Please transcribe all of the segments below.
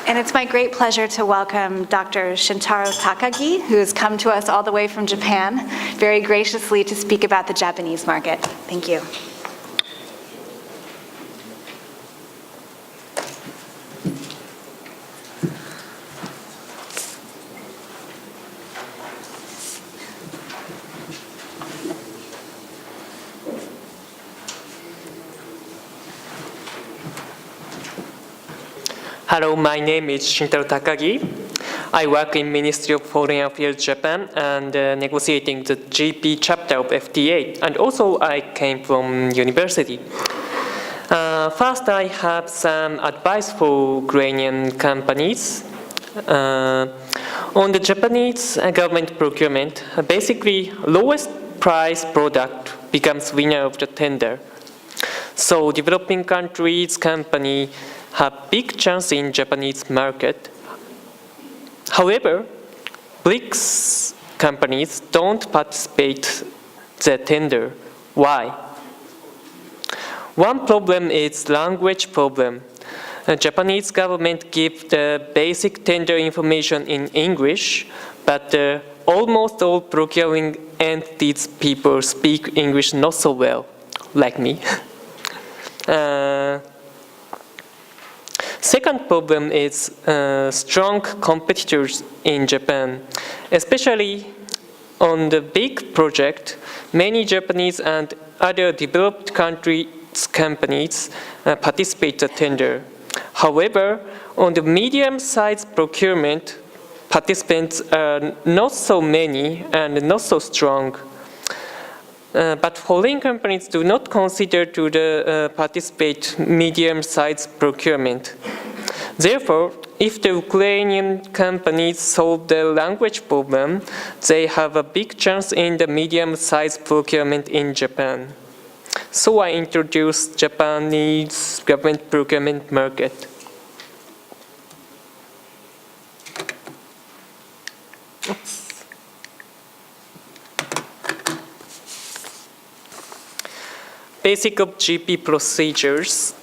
And it's my great pleasure to welcome Dr. Shintaro Takagi, who has come to us all the way from Japan, very graciously to speak about the Japanese market. Thank you. Hello, my name is Shintaro Takagi. I work in Ministry of Foreign Affairs Japan and negotiating the GP chapter of FTA. And also I came from university. First, I have some advice for Ukrainian companies. On the Japanese government procurement, basically lowest price product becomes winner of the tender. So developing countries company have big chance in Japanese market. However, BRICS companies don't participate the tender. Why? One problem is language problem. The Japanese government gives the basic tender information in English, but almost all procuring entities people speak English not so well, like me. Second problem is strong competitors in Japan. Especially on the big project, many Japanese and other developed countries companies participate in the tender. However, on the medium-sized procurement, participants are not so many and not so strong. But foreign companies do not consider to participate medium-sized procurement. Therefore, if the Ukrainian companies solve the language problem, they have a big chance in the medium-sized procurement in Japan. So I introduced Japanese government procurement market. Basic of GP procedures.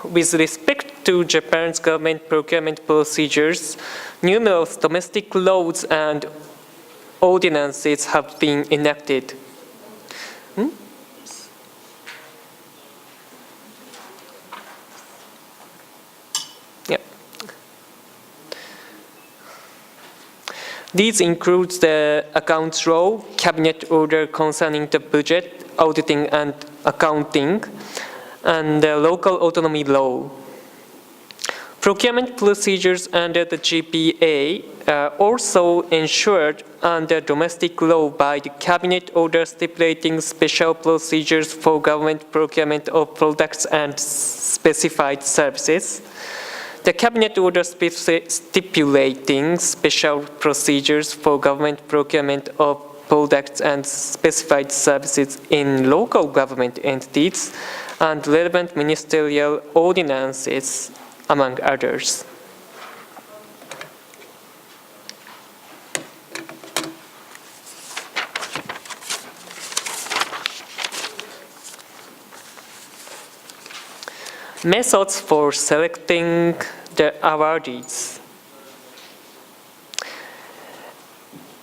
With respect to Japan's government procurement procedures, numerous domestic laws and ordinances have been enacted. These include the accounts law, cabinet order concerning the budget, auditing and accounting, and the local autonomy law. Procurement procedures under the GPA are also ensured under domestic law by the cabinet order stipulating special procedures for government procurement of products and specified services. The cabinet order stipulating special procedures for government procurement of products and specified services in local government entities and relevant ministerial ordinances, among others. Methods for selecting the awardees.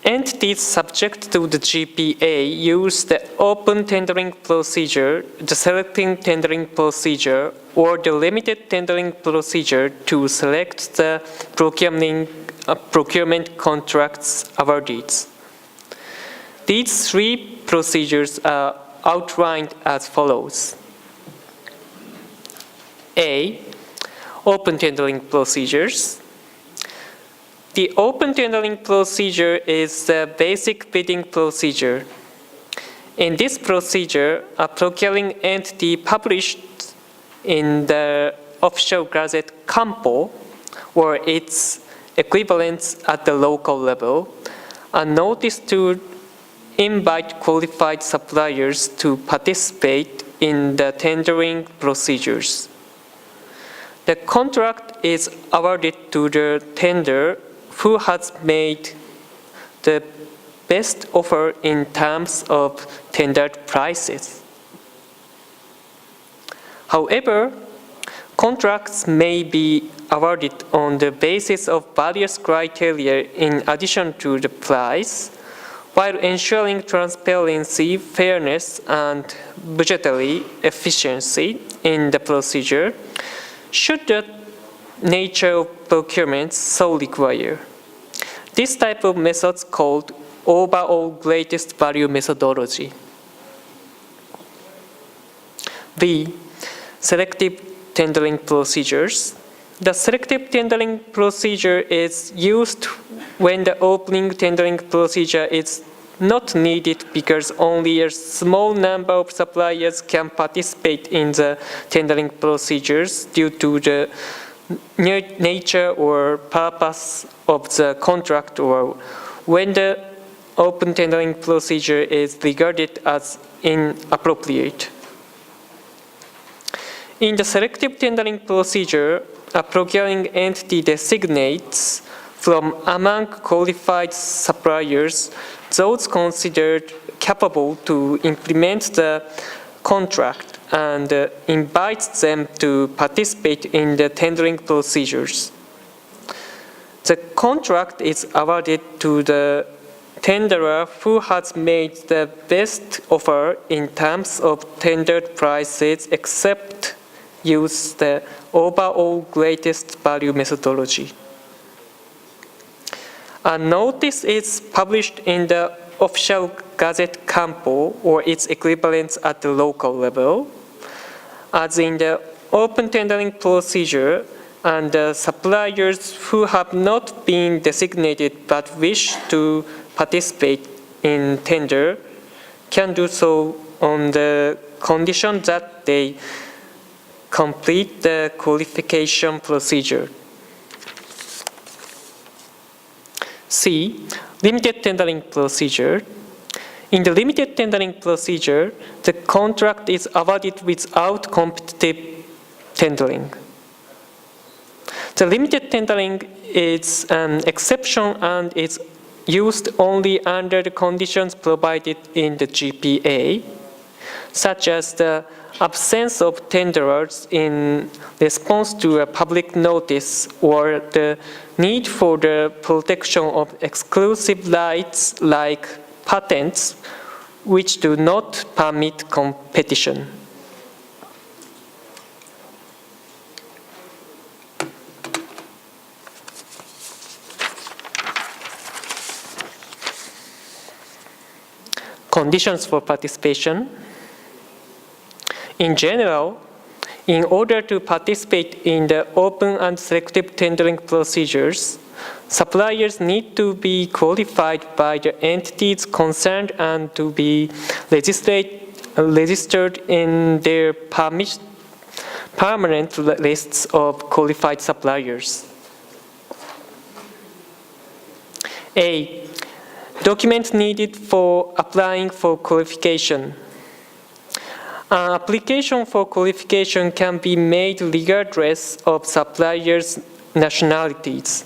Entities subject to the GPA use the open tendering procedure, the selecting tendering procedure, or the limited tendering procedure to select the procurement contracts awardees. These three procedures are outlined as follows. A. Open tendering procedures. The open tendering procedure is the basic bidding procedure. In this procedure, a procuring entity published in the official gazette Kampo, or its equivalents at the local level, a notice to invite qualified suppliers to participate in the tendering procedures. The contract is awarded to the tender who has made the best offer in terms of tendered prices. However, Contracts may be awarded on the basis of various criteria in addition to the price, while ensuring transparency, fairness, and budgetary efficiency in the procedure, should the nature of procurement so require. This type of method is called overall greatest value methodology. B. Selective tendering procedures. The selective tendering procedure is used when the opening tendering procedure is not needed because only a small number of suppliers can participate in the tendering procedures due to the nature or purpose of the contract, or when the open tendering procedure is regarded as inappropriate. In the selective tendering procedure, a procuring entity designates from among qualified suppliers those considered capable to implement the contract and invites them to participate in the tendering procedures. The contract is awarded to the tenderer who has made the best offer in terms of tendered prices, except use the overall greatest value methodology. A notice is published in the official Gazette Campo or its equivalents at the local level. As in the open tendering procedure, and the suppliers who have not been designated but wish to participate in tender can do so on the condition that they complete the qualification procedure. C. Limited tendering procedure. In the limited tendering procedure, the contract is awarded without competitive tendering. The limited tendering is an exception and is used only under the conditions provided in the GPA, such as the absence of tenderers in response to a public notice or the need for the protection of exclusive rights like patents, which do not permit competition. Conditions for participation. In general, in order to participate in the open and selective tendering procedures, suppliers need to be qualified by the entities concerned and to be registered in their permanent lists of qualified suppliers. A. Documents needed for applying for qualification. An application for qualification can be made regardless of suppliers' nationalities.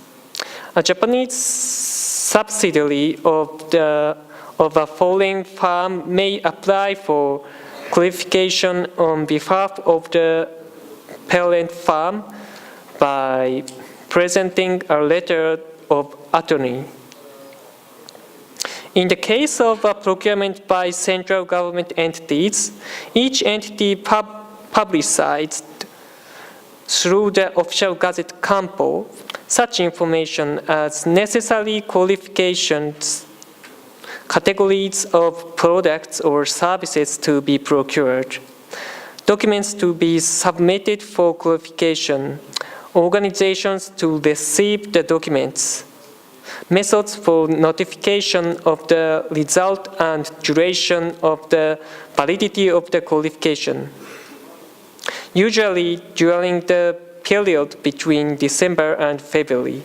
A Japanese subsidiary of a foreign firm may apply for qualification on behalf of the parent firm by presenting a letter of attorney. In the case of a procurement by central government entities, each entity publicized through the official Gazette Campo such information as necessary qualifications, categories of products or services to be procured, documents to be submitted for qualification, organizations to receive the documents, methods for notification of the result and duration of the validity of the qualification, usually during the period between December and February.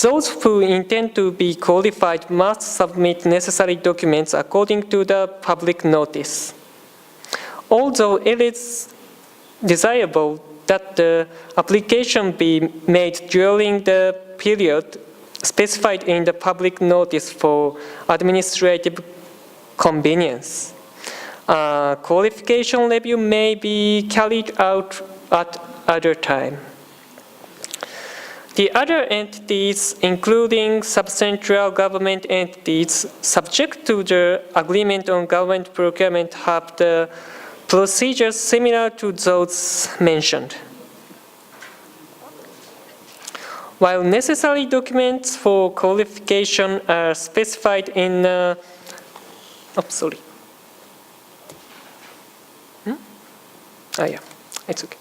Those who intend to be qualified must submit necessary documents according to the public notice. Although it is desirable that the application be made during the period specified in the public notice for administrative convenience, A qualification review may be carried out at other time. The other entities, including subcentral government entities, subject to the agreement on government procurement, have the procedures similar to those mentioned. While necessary documents for qualification are specified in it's okay.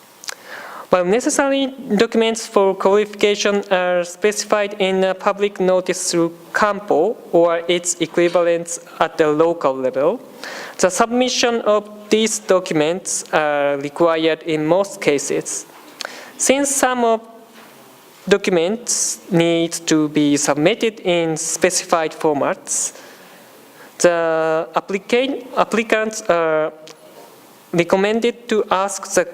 While necessary documents for qualification are specified in a public notice through CAMPO or its equivalents at the local level, the submission of these documents are required in most cases. Since some of documents need to be submitted in specified formats, the applicants are recommended to ask the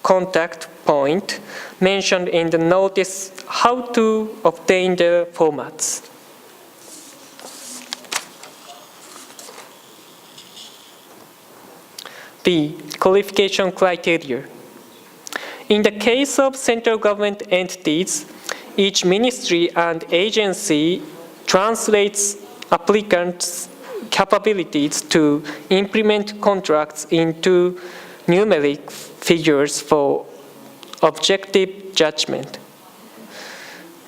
contact point mentioned in the notice how to obtain the formats. B. Qualification criteria. In the case of central government entities, each ministry and agency translates applicants' capabilities to implement contracts into numeric figures for objective judgment.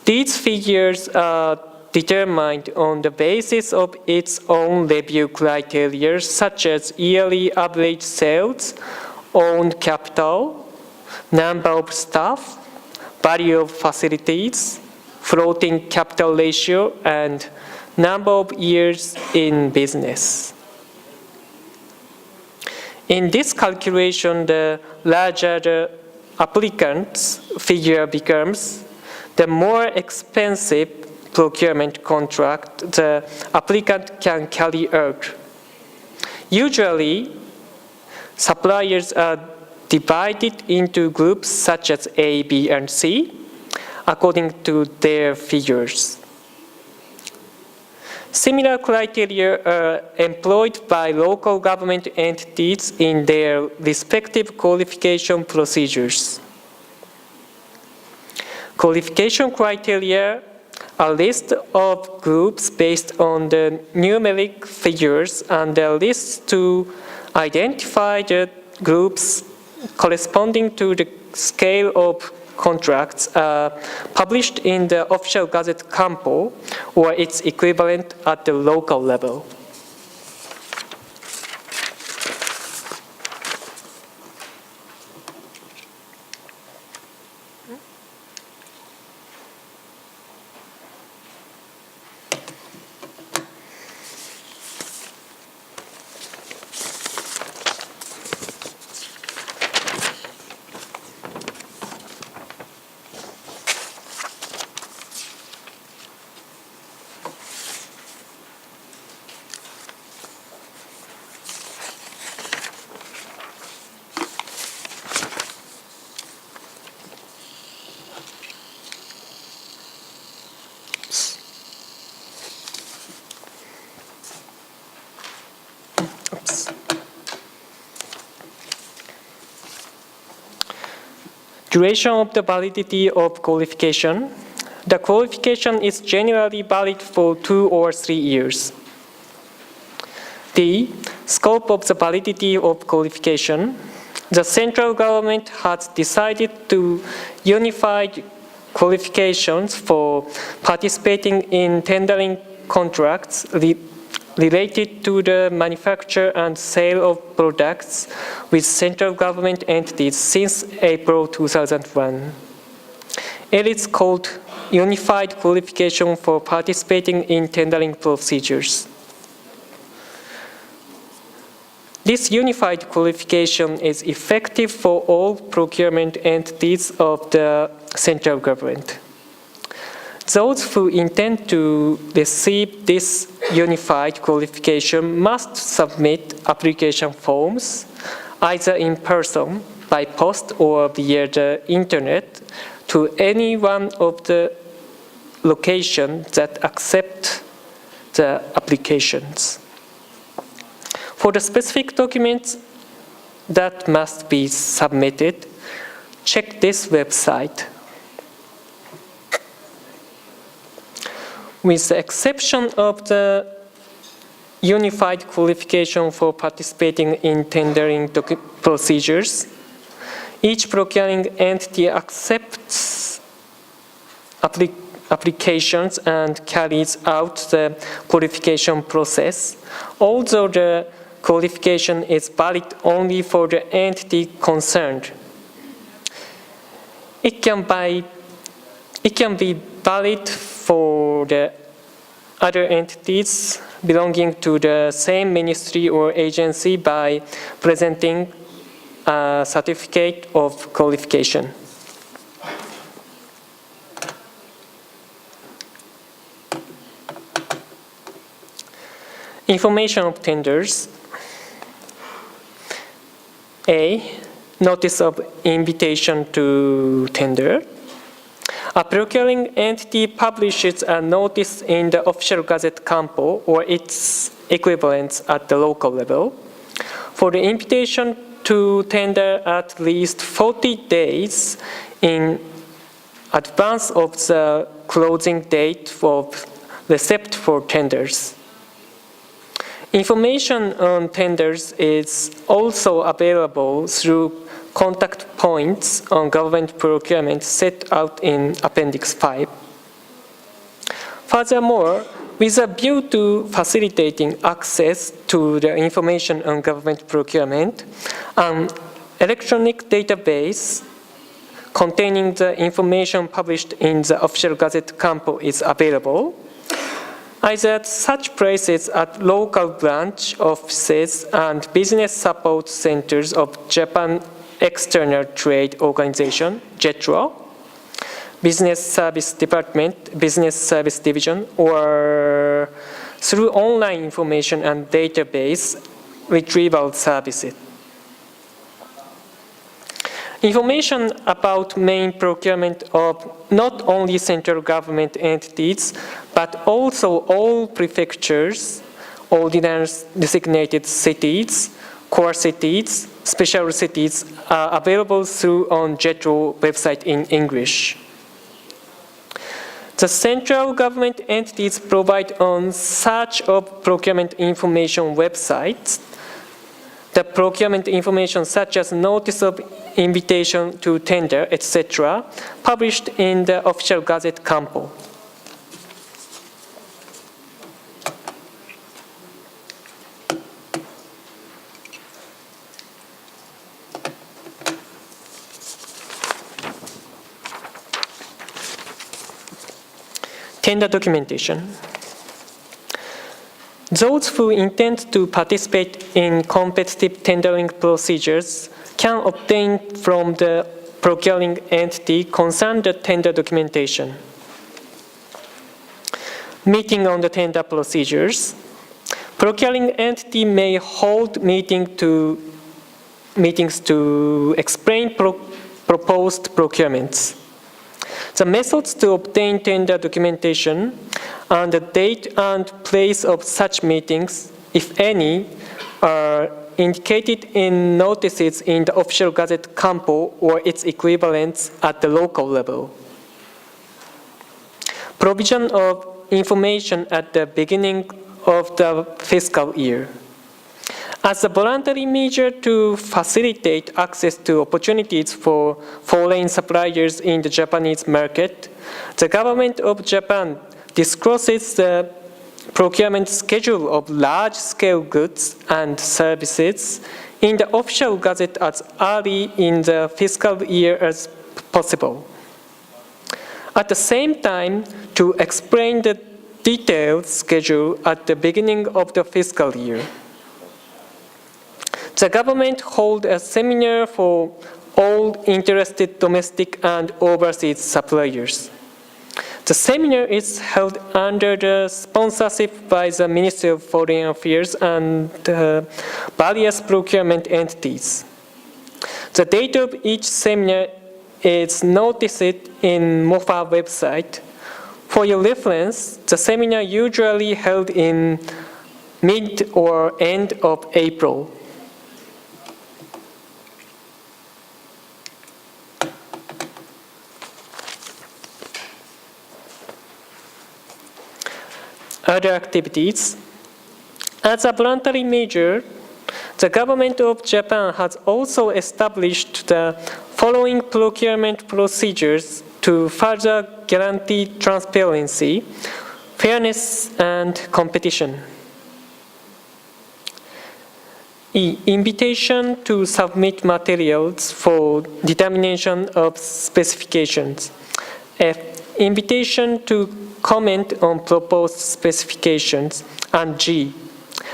These figures are determined on the basis of its own review criteria, such as yearly average sales, owned capital, number of staff, value of facilities, floating capital ratio, and number of years in business. In this calculation, the larger the applicant's figure becomes, the more expensive procurement contract the applicant can carry out. Usually, suppliers are divided into groups such as A, B, and C, according to their figures. Similar criteria are employed by local government entities in their respective qualification procedures. Qualification criteria are a list of groups based on the numeric figures, and a list to identify the groups corresponding to the scale of contracts are published in the official Gazette CAMPO or its equivalent at the local level. Duration of the validity of qualification. The qualification is generally valid for 2 or 3 years. D. Scope of the validity of qualification. The central government has decided to unify qualifications for participating in tendering contracts related to the manufacture and sale of products with central government entities since April 2001. It is called Unified Qualification for Participating in Tendering Procedures. This unified qualification is effective for all procurement entities of the central government. Those who intend to receive this unified qualification must submit application forms, either in person, by post, or via the internet, to any one of the locations that accept the applications. For the specific documents that must be submitted, check this website. With the exception of the unified qualification for participating in tendering procedures, each procuring entity accepts applications and carries out the qualification process, although the qualification is valid only for the entity concerned. It can be valid for the other entities belonging to the same ministry or agency by presenting a certificate of qualification. Information of tenders. A. Notice of invitation to tender. A procuring entity publishes a notice in the official Gazette Campo or its equivalents at the local level for the invitation to tender at least 40 days in advance of the closing date of receipt for tenders. Information on tenders is also available through contact points on government procurement set out in Appendix 5. Furthermore, with a view to facilitating access to the information on government procurement, an electronic database containing the information published in the official Gazette Campo is available, either at such places at local branch offices and business support centers of Japan External Trade Organization, JETRO, Business Service Department, Business Service Division, or through online information and database retrieval services. Information about main procurement of not only central government entities, but also all prefectures, ordinance designated cities, core cities, special cities are available through on JETRO website in English. The central government entities provide on search of procurement information websites the procurement information such as notice of invitation to tender, etc., published in the official Gazette Campo. Tender documentation. Those who intend to participate in competitive tendering procedures can obtain from the procuring entity concerned the tender documentation. Meeting on the tender procedures. Procuring entity may hold meetings to explain proposed procurements. The methods to obtain tender documentation and the date and place of such meetings, if any, are indicated in notices in the official Gazette Campo or its equivalents at the local level. Provision of information at the beginning of the fiscal year. As a voluntary measure to facilitate access to opportunities for foreign suppliers in the Japanese market, the government of Japan discloses the procurement schedule of large-scale goods and services in the official gazette as early in the fiscal year as possible. At the same time, to explain the detailed schedule at the beginning of the fiscal year. The government holds a seminar for all interested domestic and overseas suppliers. The seminar is held under the sponsorship by the Ministry of Foreign Affairs and various procurement entities. The date of each seminar is noticed in MOFA website. For your reference, the seminar usually held in mid or end of April. Other activities. As a voluntary measure, the government of Japan has also established the following procurement procedures to further guarantee transparency, fairness, and competition. E. Invitation to submit materials for determination of specifications. F. Invitation to comment on proposed specifications. And G.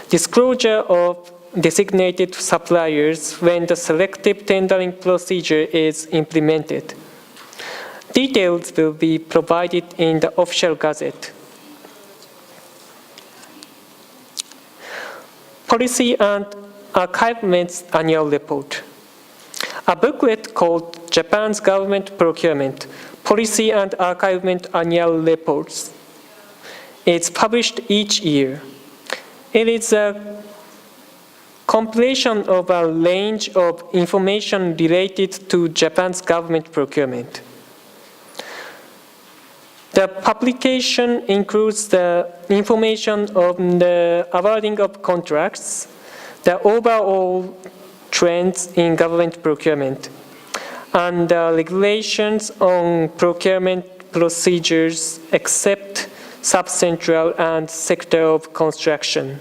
Disclosure of designated suppliers when the selective tendering procedure is implemented. Details will be provided in the official gazette. Policy and Archivements Annual Report. A booklet called Japan's Government Procurement, Policy and Archivement Annual Reports is published each year. It is a compilation of a range of information related to Japan's government procurement. The publication includes the information on the awarding of contracts, the overall trends in government procurement, and the regulations on procurement procedures except subcentral and sector of construction.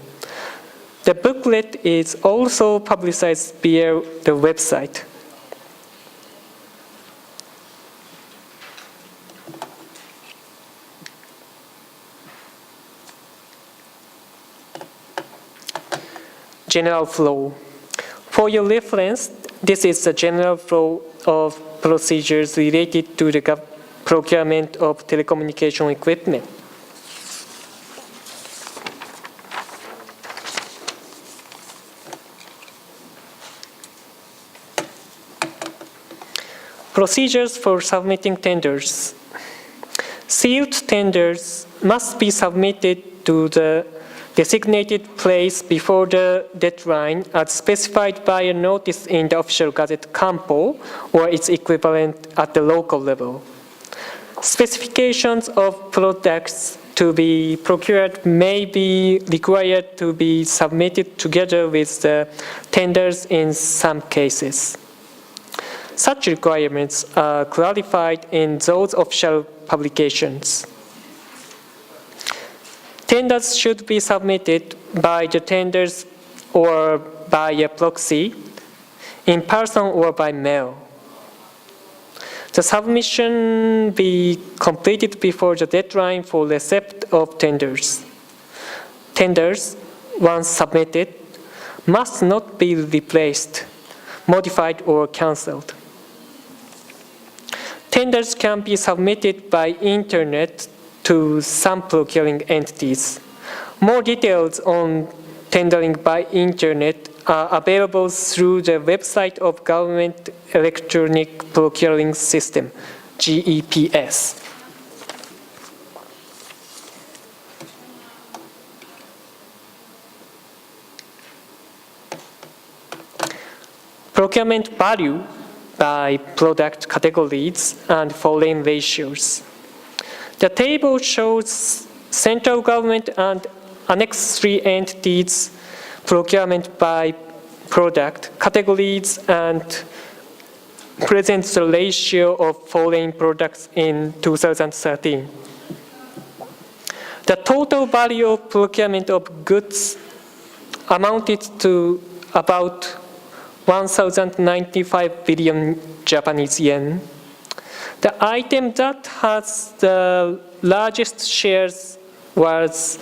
The booklet is also publicized via the website. General flow. For your reference, this is the general flow of procedures related to the procurement of telecommunication equipment. Procedures for submitting tenders. Sealed tenders must be submitted to the designated place before the deadline as specified by a notice in the official gazette Kampo or its equivalent at the local level. Specifications of products to be procured may be required to be submitted together with the tenders in some cases. Such requirements are clarified in those official publications. Tenders should be submitted by the tenders or by a proxy, in person or by mail. The submission be completed before the deadline for receipt of tenders. Tenders, once submitted, must not be replaced, modified, or cancelled. Tenders can be submitted by internet to some procuring entities. More details on tendering by internet are available through the website of Government Electronic Procuring System, GEPS. Procurement value by product categories and foreign ratios. The table shows central government and Annex 3 entities procurement by product categories and presents the ratio of foreign products in 2013. The total value of procurement of goods amounted to about 1,095 billion Japanese yen. The item that has the largest shares was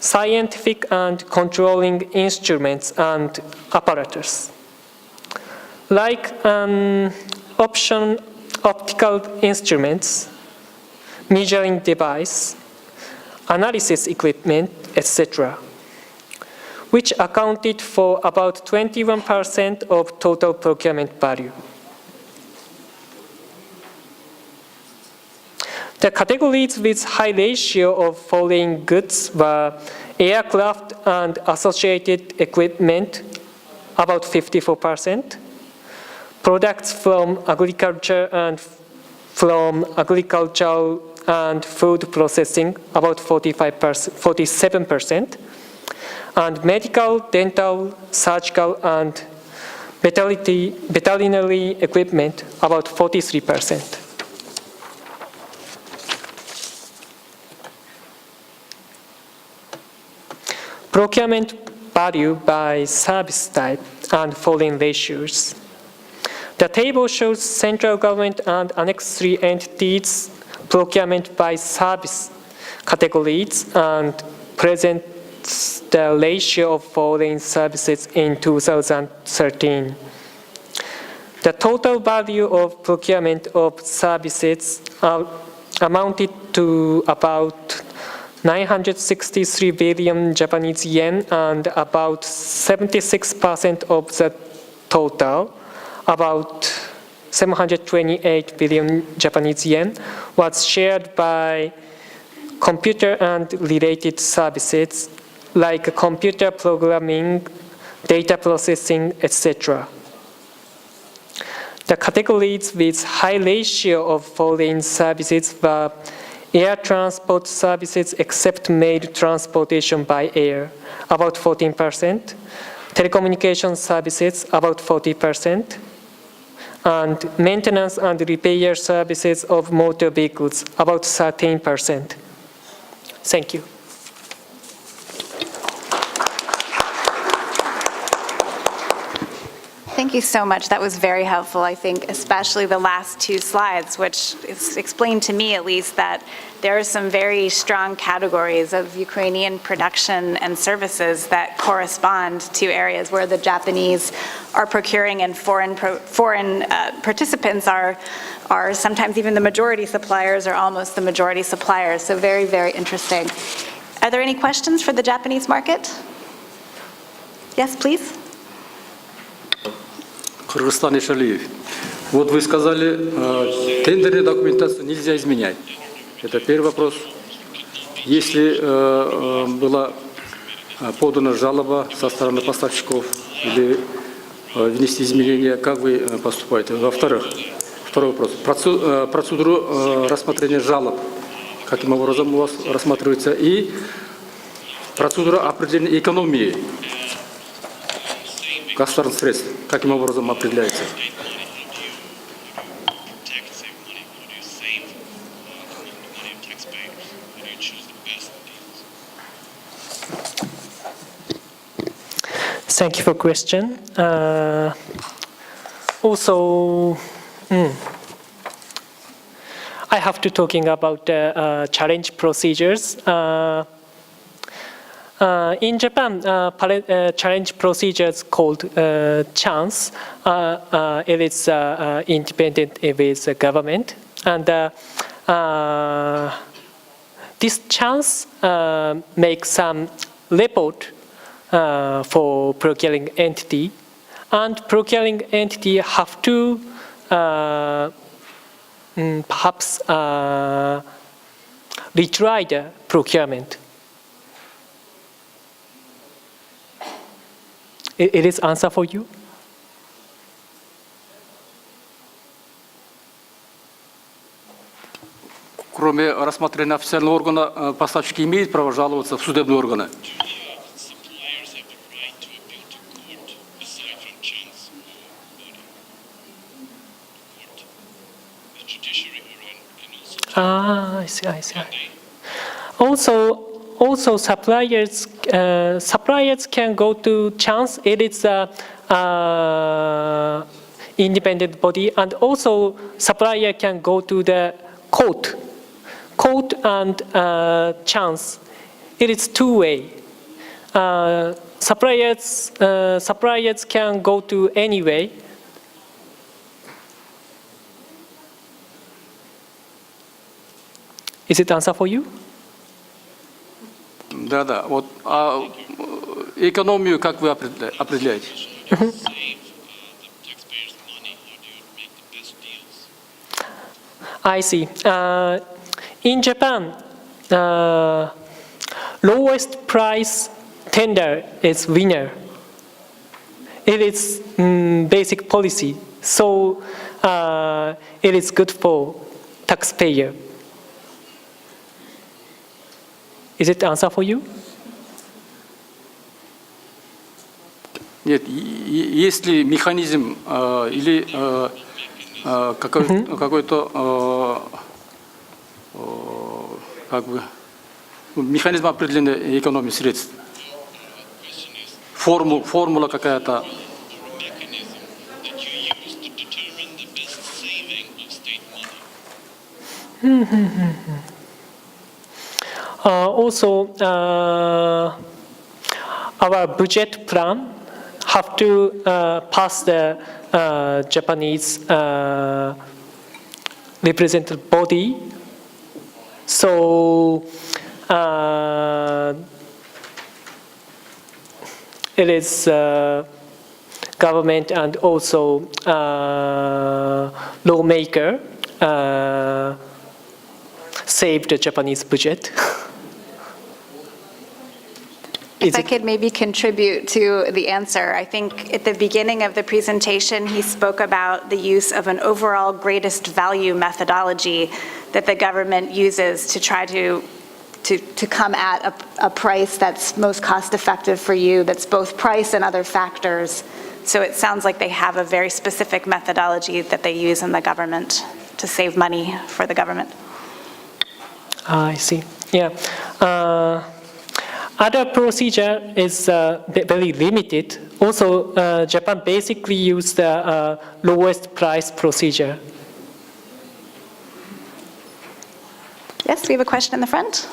scientific and controlling instruments and apparatus. Like optical instruments, measuring device, analysis equipment, etc., which accounted for about 21% of total procurement value. The categories with high ratio of foreign goods were aircraft and associated equipment, about 54%, products from agriculture and from agricultural and food processing, about 47%, and medical, dental, surgical, and veterinary equipment, about 43%. Procurement value by service type and foreign ratios. The table shows central government and Annex 3 entities procurement by service categories and presents the ratio of foreign services in 2013. The total value of procurement of services amounted to about 963 billion Japanese yen, and about 76% of the total, about 728 billion Japanese yen, was shared by computer and related services like computer programming, data processing, etc. The categories with high ratio of foreign services were air transport services except mail transportation by air, about 14%, telecommunication services, about 40%, and maintenance and repair services of motor vehicles, about 13%. Thank you. Thank you so much. That was very helpful. I think especially the last two slides, which explained to me at least that there are some very strong categories of Ukrainian production and services that correspond to areas where the Japanese are procuring, and foreign participants are sometimes even the majority suppliers or almost the majority suppliers. So very, very interesting. Are there any questions for the Japanese market? Yes, please. Кыргызстан Ишалиев. Вот вы сказали, тендерную документацию нельзя изменять. Это первый вопрос. Если была подана жалоба со стороны поставщиков или внести изменения, как вы поступаете? Во-вторых, второй вопрос. Процедуру рассмотрения жалоб, каким образом у вас рассматривается, и процедура определения экономии государственных средств, каким образом определяется? Thank you for question. Also, I have to talking about the challenge procedures. In Japan, challenge procedures called chance. It is independent with the government, and this chance makes some report for procuring entity, and procuring entity have to perhaps retry the procurement. It is answer for you? Кроме рассмотрения официального органа, поставщики имеют право жаловаться в судебные органы? I see. Also, suppliers can go to chance. It is a independent body, and also supplier can go to the court and chance. It is two-way. Suppliers can go to any way. Is it answer for you? Да. Вот экономию как вы определяете? I see. In Japan, lowest price tender is winner. It is basic policy, so it is good for taxpayer. Is it answer for you? Нет, есть ли механизм или какой-то как бы механизм определения экономии средств? Формула какая-то? Also, our budget plan have to pass the Japanese representative body. So it is government and also lawmaker save the Japanese budget. If I could maybe contribute to the answer, I think at the beginning of the presentation, he spoke about the use of an overall greatest value methodology that the government uses to try to come at a price that's most cost effective for you, that's both price and other factors. So it sounds like they have a very specific methodology that they use in the government to save money for the government. I see. Yeah. Other procedure is very limited. Also, Japan basically used the lowest price procedure. Yes, we have a question in the front.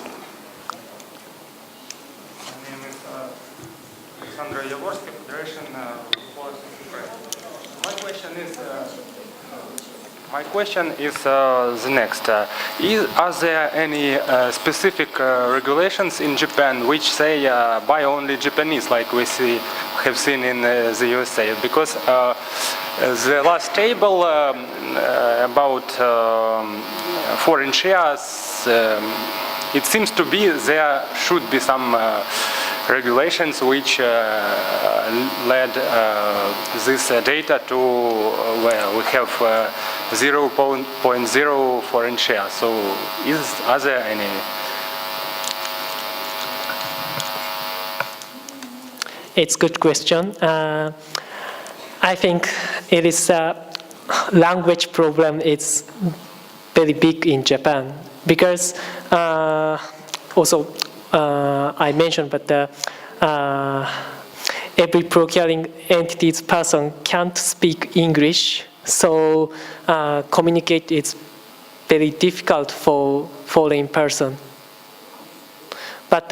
My name is Alexander Yavorski, Federation Policy Press. My question is the next. Are there any specific regulations in Japan which say buy only Japanese, like we have seen in the USA? Because the last table about foreign shares, it seems to be there should be some regulations which led this data to where we have 0.0 foreign share. So are there any? It's a good question. I think it is a language problem. It's very big in Japan because also I mentioned, but every procuring entity's person can't speak English, so communicate is very difficult for foreign person. But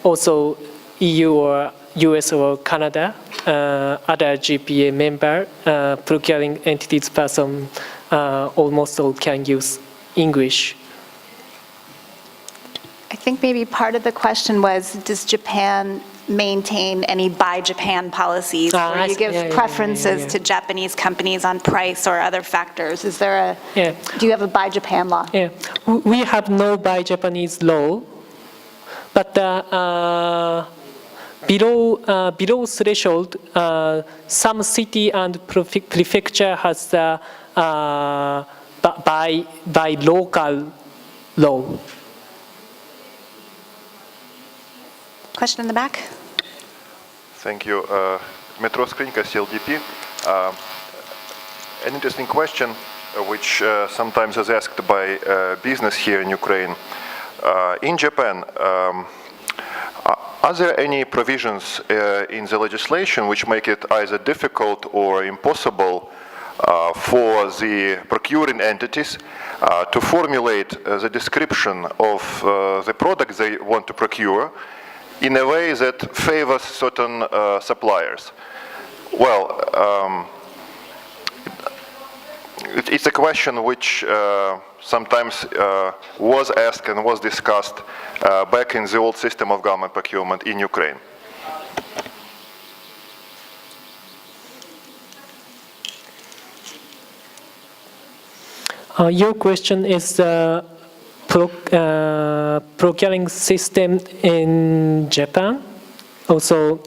also EU or US or Canada, other GPA member, procuring entities person almost all can use English. I think maybe part of the question was, does Japan maintain any buy Japan policies where you give preferences to Japanese companies on price or other factors? Is there do you have a buy Japan law? Yeah, we have no buy Japanese law, but below threshold, some city and prefecture has the by local law. Question in the back. Thank you. Metro Skrinka, CLDP. An interesting question which sometimes is asked by business here in Ukraine. In Japan, are there any provisions in the legislation which make it either difficult or impossible for the procuring entities to formulate the description of the product they want to procure in a way that favors certain suppliers? Well, it's a question which sometimes was asked and was discussed back in the old system of government procurement in Ukraine. Your question is procuring system in Japan? Also,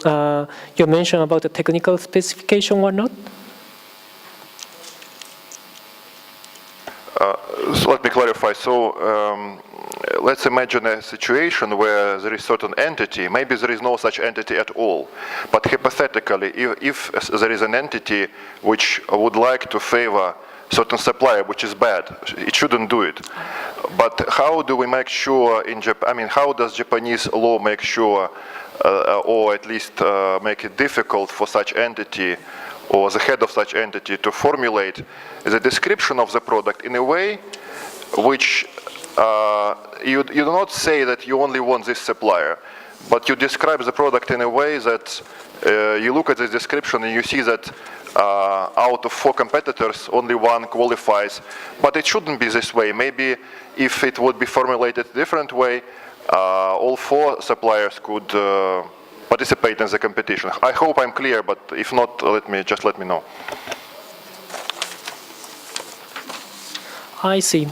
you mentioned about the technical specification or not? So let me clarify. So let's imagine a situation where there is certain entity, maybe there is no such entity at all, but hypothetically, if there is an entity which would like to favor certain supplier, which is bad, it shouldn't do it. But how do we make sure in Japan, I mean, how does Japanese law make sure, or at least make it difficult for such entity or the head of such entity to formulate the description of the product in a way which you do not say that you only want this supplier, but you describe the product in a way that you look at this description and you see that out of 4 competitors, only 1 qualifies. But it shouldn't be this way. Maybe if it would be formulated a different way, all 4 suppliers could participate in the competition. I hope I'm clear, but if not, let me know. I see.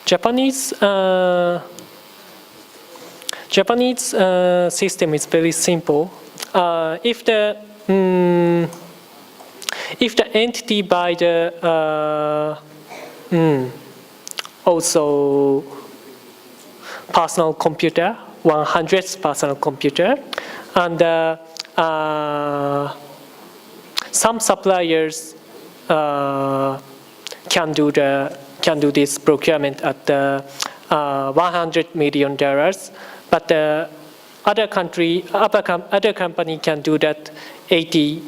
Japanese system is very simple. If the entity buy the also personal computer, 100th personal computer, and some suppliers can do this procurement at $100 million, but the other company can do that $80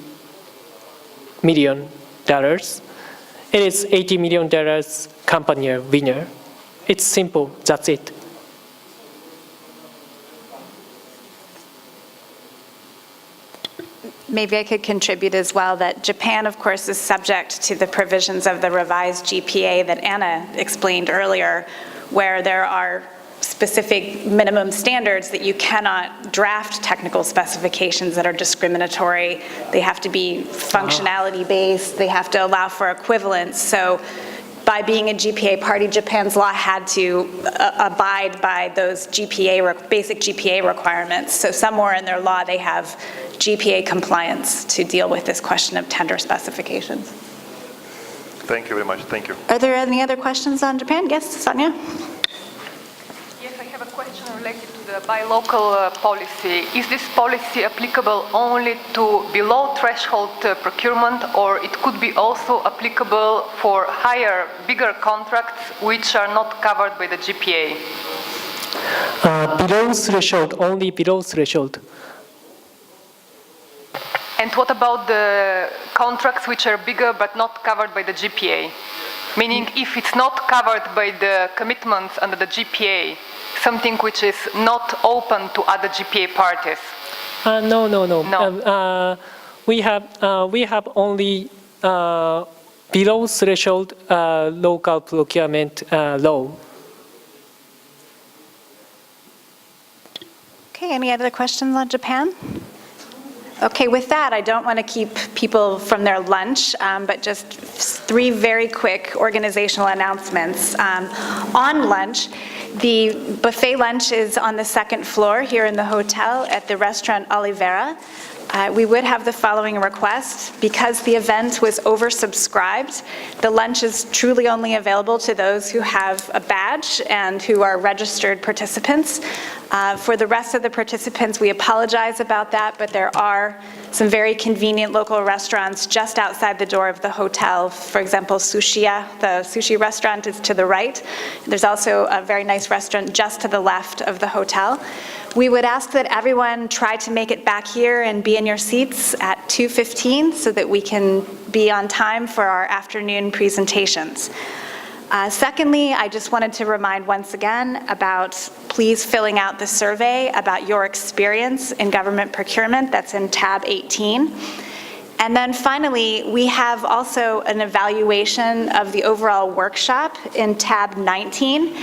million. It is $80 million company winner. It's simple. That's it. Maybe I could contribute as well that Japan, of course, is subject to the provisions of the revised GPA that Anna explained earlier, where there are specific minimum standards that you cannot draft technical specifications that are discriminatory. They have to be functionality-based. They have to allow for equivalence. So by being a GPA party, Japan's law had to abide by those basic GPA requirements. So somewhere in their law, they have GPA compliance to deal with this question of tender specifications. Thank you very much. Thank you. Are there any other questions on Japan? Yes, Sonia? Yes, I have a question related to the buy local policy. Is this policy applicable only to below threshold procurement, or it could be also applicable for higher, bigger contracts which are not covered by the GPA? Below threshold, only below threshold. And what about the contracts which are bigger but not covered by the GPA? Meaning if it's not covered by the commitments under the GPA, something which is not open to other GPA parties? No. No. We have only below threshold local procurement law. Okay, any other questions on Japan? Okay, with that, I don't want to keep people from their lunch, but just 3 very quick organizational announcements. On lunch, the buffet lunch is on the 2nd floor here in the hotel at the restaurant Oliveira. We would have the following request. Because the event was oversubscribed, the lunch is truly only available to those who have a badge and who are registered participants. For the rest of the participants, we apologize about that, but there are some very convenient local restaurants just outside the door of the hotel. For example, Sushiya, the sushi restaurant, is to the right. There's also a very nice restaurant just to the left of the hotel. We would ask that everyone try to make it back here and be in your seats at 2:15 so that we can be on time for our afternoon presentations. Secondly, I just wanted to remind once again about please filling out the survey about your experience in government procurement. That's in tab 18. And then finally, we have also an evaluation of the overall workshop in tab 19.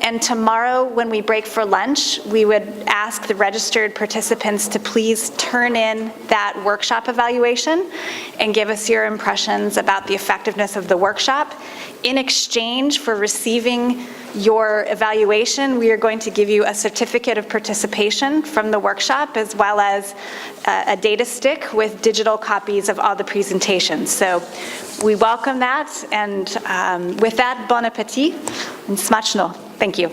And tomorrow, when we break for lunch, we would ask the registered participants to please turn in that workshop evaluation and give us your impressions about the effectiveness of the workshop. In exchange for receiving your evaluation, we are going to give you a certificate of participation from the workshop, as well as a data stick with digital copies of all the presentations. So we welcome that, and with that, bon appetit and smaczno. Thank you.